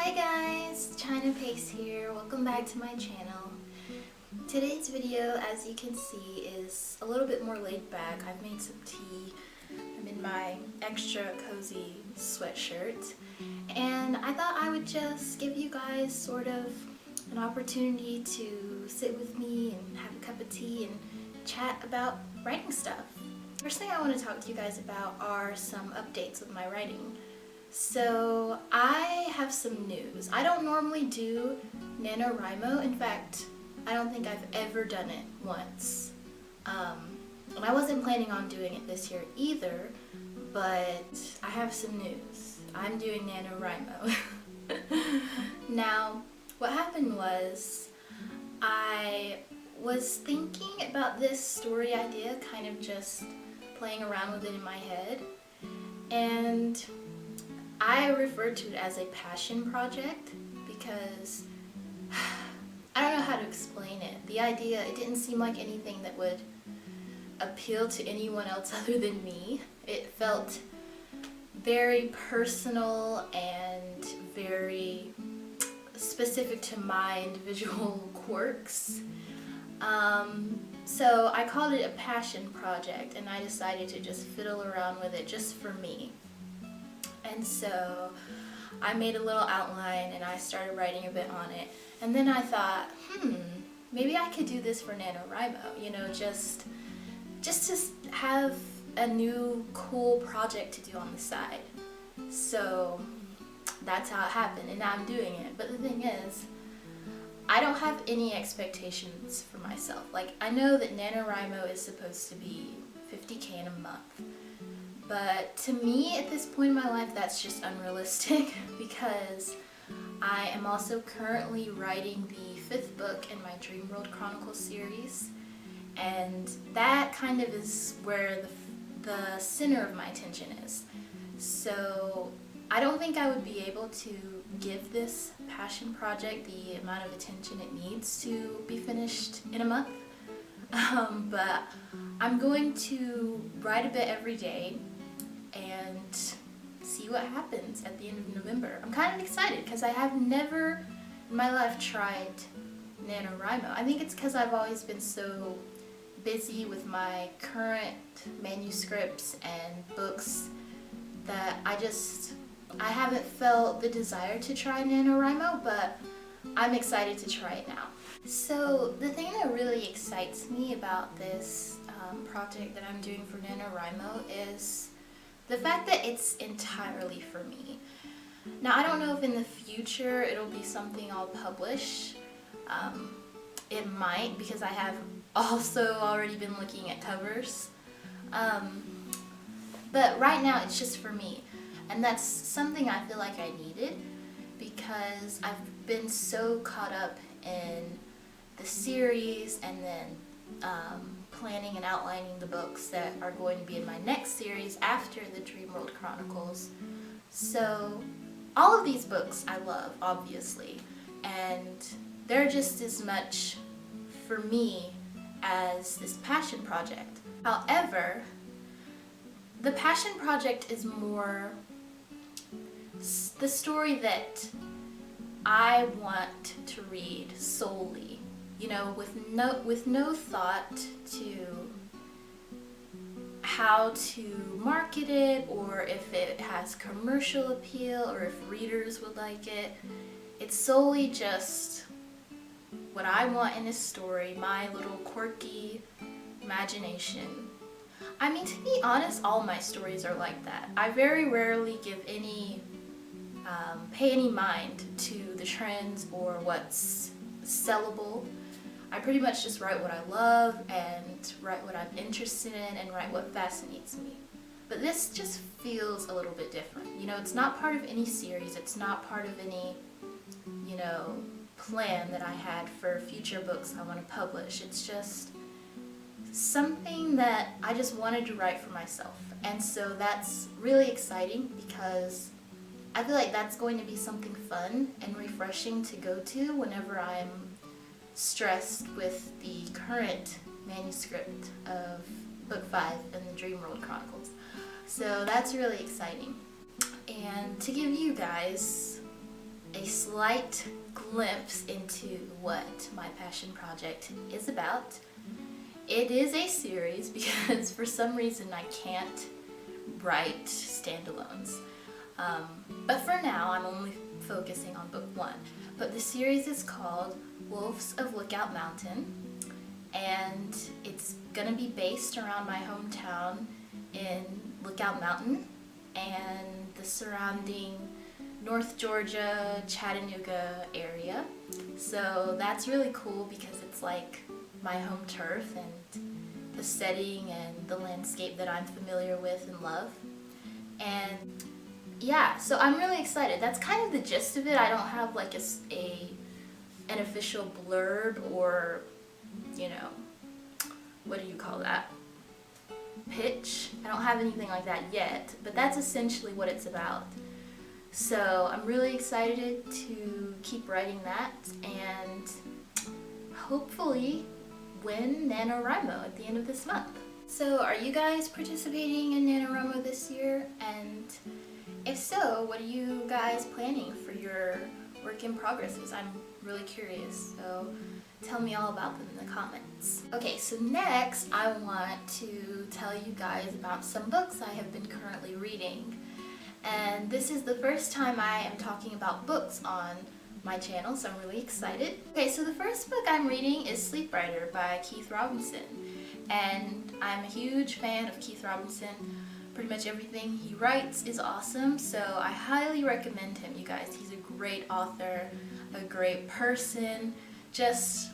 Hi guys, China Pace here. Welcome back to my channel. Today's video, as you can see, is a little bit more laid back. I've made some tea. I'm in my extra cozy sweatshirt. And I thought I would just give you guys sort of an opportunity to sit with me and have a cup of tea and chat about writing stuff. First thing I want to talk to you guys about are some updates with my writing. So I have some news. I don't normally do Nanowrimo. In fact, I don't think I've ever done it once. And I wasn't planning on doing it this year either, but I have some news. I'm doing Nanowrimo. Now, what happened was I was thinking about this story idea, kind of just playing around with it in my head, and I referred to it as a passion project because I don't know how to explain it. The idea, it didn't seem like anything that would appeal to anyone else other than me. It felt very personal and very specific to my individual quirks. So I called it a passion project, and I decided to just fiddle around with it just for me. And so I made a little outline and I started writing a bit on it. And then I thought, maybe I could do this for Nanowrimo, you know, just to have a new cool project to do on the side. So that's how it happened, and now I'm doing it. But the thing is, I don't have any expectations for myself. Like, I know that Nanowrimo is supposed to be 50K in a month. But to me, at this point in my life, that's just unrealistic because I am also currently writing the 5th book in my Dream World Chronicles series, and that kind of is where the center of my attention is. So I don't think I would be able to give this passion project the amount of attention it needs to be finished in a month. But I'm going to write a bit every day and see what happens at the end of November. I'm kind of excited because I have never in my life tried Nanowrimo. I think it's because I've always been so busy with my current manuscripts and books that I haven't felt the desire to try Nanowrimo, but I'm excited to try it now. So the thing that really excites me about this project that I'm doing for Nanowrimo is the fact that it's entirely for me. Now, I don't know if in the future it'll be something I'll publish. It might, because I have also already been looking at covers. But right now it's just for me. And that's something I feel like I needed because I've been so caught up in the series and then planning and outlining the books that are going to be in my next series after the Dream World Chronicles. So all of these books I love, obviously, and they're just as much for me as this passion project. However, the passion project is more the story that I want to read solely, you know, with no thought to how to market it or if it has commercial appeal or if readers would like it. It's solely just what I want in a story, my little quirky imagination. I mean, to be honest, all my stories are like that. I very rarely give pay any mind to the trends or what's sellable. I pretty much just write what I love and write what I'm interested in and write what fascinates me. But this just feels a little bit different. You know, it's not part of any series. It's not part of any, you know, plan that I had for future books I want to publish. It's just something that I just wanted to write for myself. And so that's really exciting because I feel like that's going to be something fun and refreshing to go to whenever I'm stressed with the current manuscript of Book 5 in the Dream World Chronicles. So that's really exciting. And to give you guys a slight glimpse into what my passion project is about. It is a series because for some reason I can't write standalones. But for now I'm only focusing on book 1. But the series is called Wolves of Lookout Mountain, and it's gonna be based around my hometown in Lookout Mountain and the surrounding North Georgia, Chattanooga area. So that's really cool because it's like my home turf and the setting and the landscape that I'm familiar with and love. And yeah, so I'm really excited. That's kind of the gist of it. I don't have like an official blurb or, you know, what do you call that? Pitch. I don't have anything like that yet, but that's essentially what it's about. So I'm really excited to keep writing that and hopefully win Nanowrimo at the end of this month. So are you guys participating in Nanowrimo this year? And if so, what are you guys planning for your work in progresses? I'm really curious, so tell me all about them in the comments. Okay, so next I want to tell you guys about some books I have been currently reading. And this is the first time I am talking about books on my channel, so I'm really excited. Okay, so the first book I'm reading is Sleep Writer by Keith Robinson. And I'm a huge fan of Keith Robinson. Pretty much everything he writes is awesome, so I highly recommend him, you guys. He's a great author, a great person, just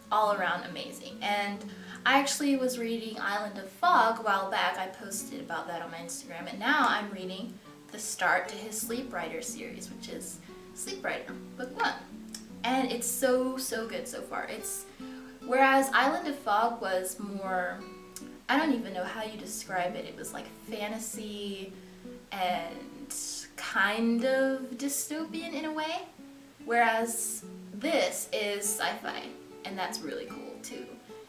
all around amazing. And I actually was reading Island of Fog a while back. I posted about that on my Instagram, and now I'm reading the start to his Sleep Writer series, which is Sleep Writer, book 1. And it's so good so far. Whereas Island of Fog was more, I don't even know how you describe it. It was like fantasy and kind of dystopian in a way. Whereas this is sci-fi, and that's really cool too.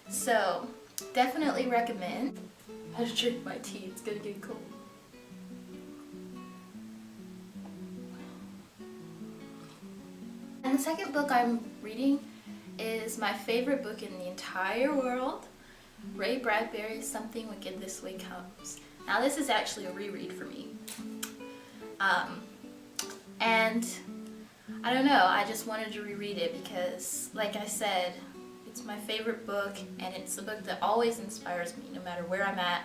So definitely recommend. I have to drink my tea, it's gonna get cold. And the second book I'm reading is my favorite book in the entire world, Ray Bradbury's Something Wicked This Way Comes. Now this is actually a reread for me. And I don't know, I just wanted to reread it because, like I said, it's my favorite book, and it's a book that always inspires me no matter where I'm at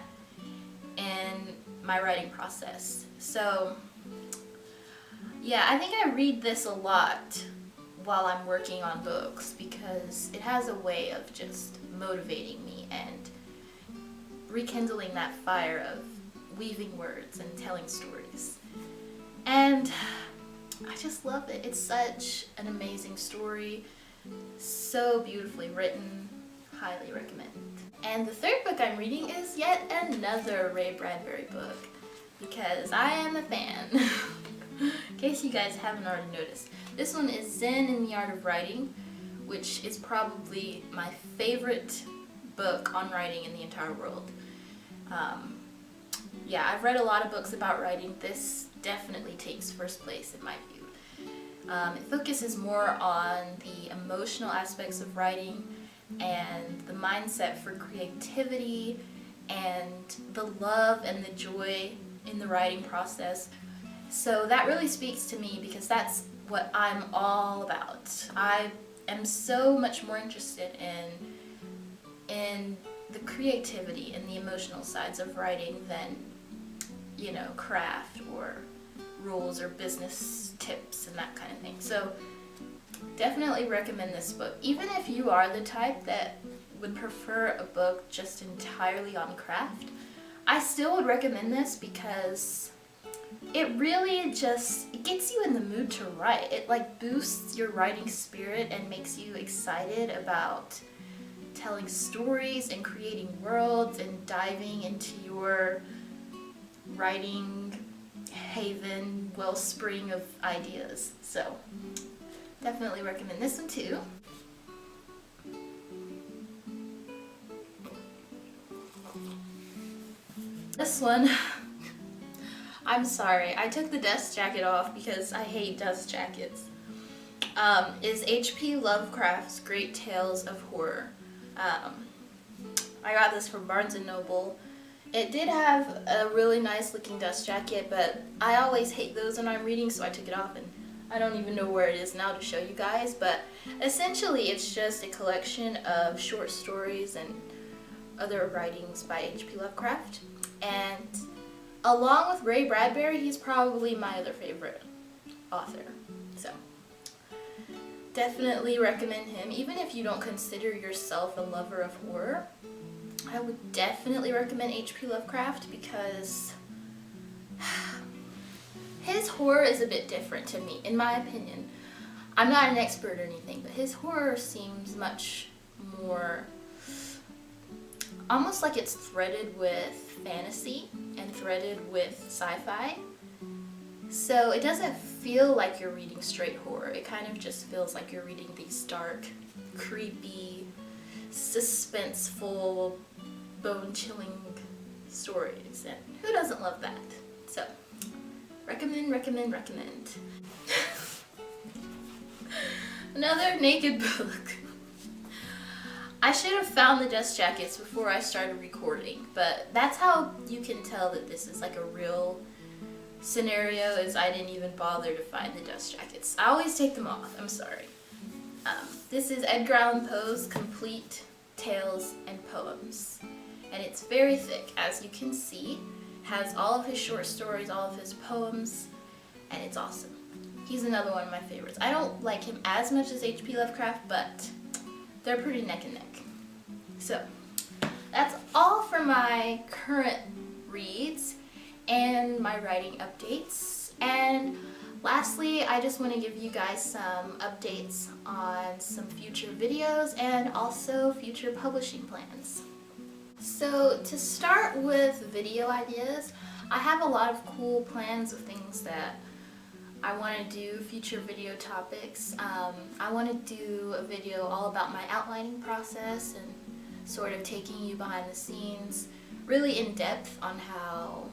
in my writing process. So yeah, I think I read this a lot while I'm working on books because it has a way of just motivating me and rekindling that fire of weaving words and telling stories. And I just love it. It's such an amazing story, so beautifully written. Highly recommend. And the third book I'm reading is yet another Ray Bradbury book because I am a fan. In case you guys haven't already noticed. This one is Zen in the Art of Writing, which is probably my favorite book on writing in the entire world. Yeah, I've read a lot of books about writing. This definitely takes first place in my view. It focuses more on the emotional aspects of writing and the mindset for creativity and the love and the joy in the writing process. So that really speaks to me because that's what I'm all about. I am so much more interested in the creativity and the emotional sides of writing than, you know, craft or rules or business tips and that kind of thing. So definitely recommend this book. Even if you are the type that would prefer a book just entirely on craft, I still would recommend this because it really just, it gets you in the mood to write. It like boosts your writing spirit and makes you excited about telling stories and creating worlds and diving into your writing haven, wellspring of ideas. So definitely recommend this one too. This one, I'm sorry, I took the dust jacket off because I hate dust jackets. is H.P. Lovecraft's Great Tales of Horror. I got this from Barnes & Noble. It did have a really nice looking dust jacket, but I always hate those when I'm reading, so I took it off and I don't even know where it is now to show you guys. But essentially it's just a collection of short stories and other writings by H.P. Lovecraft. And along with Ray Bradbury, he's probably my other favorite author. So definitely recommend him. Even if you don't consider yourself a lover of horror, I would definitely recommend H.P. Lovecraft because his horror is a bit different to me, in my opinion. I'm not an expert or anything, but his horror seems much more, almost like it's threaded with fantasy and threaded with sci-fi. So it doesn't feel like you're reading straight horror. It kind of just feels like you're reading these dark, creepy, suspenseful, bone-chilling stories. And who doesn't love that? So, recommend. Another naked book. I should have found the dust jackets before I started recording, but that's how you can tell that this is like a real scenario, is I didn't even bother to find the dust jackets. I always take them off, I'm sorry. This is Edgar Allan Poe's Complete Tales and Poems, and it's very thick, as you can see. Has all of his short stories, all of his poems, and it's awesome. He's another one of my favorites. I don't like him as much as H.P. Lovecraft, but they're pretty neck and neck. So that's all for my current reads and my writing updates. And lastly, I just want to give you guys some updates on some future videos and also future publishing plans. So to start with video ideas, I have a lot of cool plans of things that I want to do, future video topics. I want to do a video all about my outlining process and sort of taking you behind the scenes, really in depth on how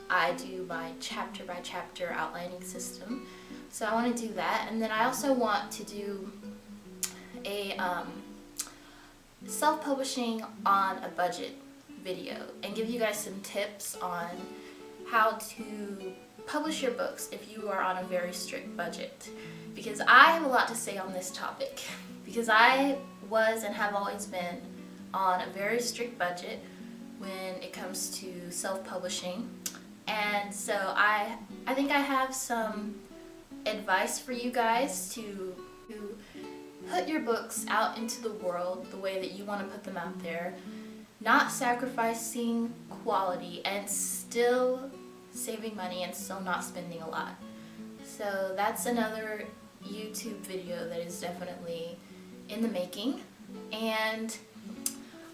I do my chapter by chapter outlining system. So I want to do that, and then I also want to do a self-publishing on a budget video and give you guys some tips on how to publish your books if you are on a very strict budget, because I have a lot to say on this topic because I was and have always been on a very strict budget when it comes to self-publishing. And so I think I have some advice for you guys to put your books out into the world the way that you want to put them out there, not sacrificing quality and still saving money and still not spending a lot. So that's another YouTube video that is definitely in the making. And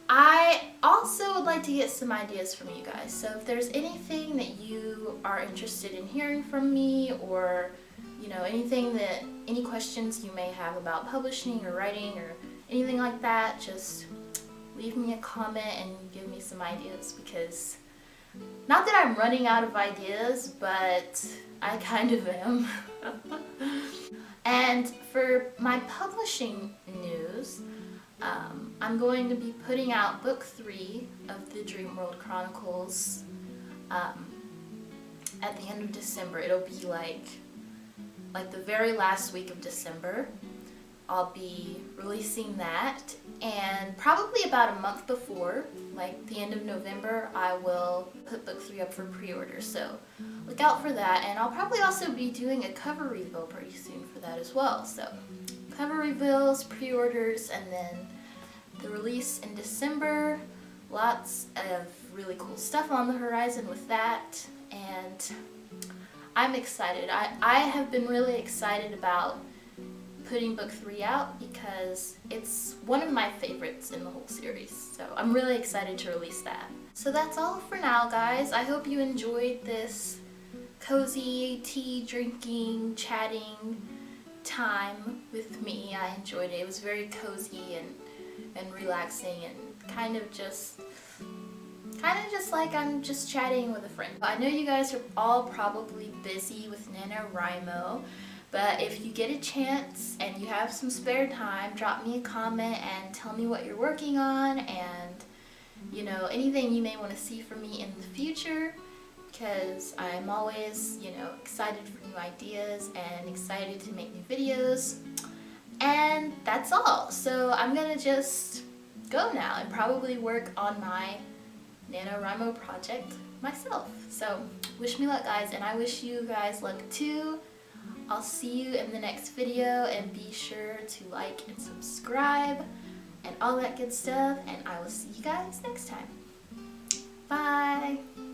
I also would like to get some ideas from you guys. So if there's anything that you are interested in hearing from me, or any questions you may have about publishing or writing or anything like that, just leave me a comment and give me some ideas, because not that I'm running out of ideas, but I kind of am. And for my publishing news, I'm going to be putting out book 3 of the Dreamworld Chronicles at the end of December. It'll be like the very last week of December. I'll be releasing that, and probably about a month before, like the end of November, I will put book 3 up for pre-order. So look out for that, and I'll probably also be doing a cover reveal pretty soon for that as well. So cover reveals, pre-orders, and then the release in December. Lots of really cool stuff on the horizon with that, and I'm excited. I have been really excited about putting book 3 out because it's one of my favorites in the whole series. So I'm really excited to release that. So that's all for now, guys. I hope you enjoyed this cozy tea drinking, chatting time with me. I enjoyed it. It was very cozy and relaxing, and kind of just like I'm just chatting with a friend. I know you guys are all probably busy with NaNoWrimo, But if you get a chance and you have some spare time, drop me a comment and tell me what you're working on, and you know, anything you may want to see from me in the future, because I'm always, you know, excited for new ideas and excited to make new videos. And that's all. So I'm gonna just go now and probably work on my Nanowrimo project myself. So wish me luck, guys, and I wish you guys luck too. I'll see you in the next video, and be sure to like and subscribe and all that good stuff, and I will see you guys next time. Bye!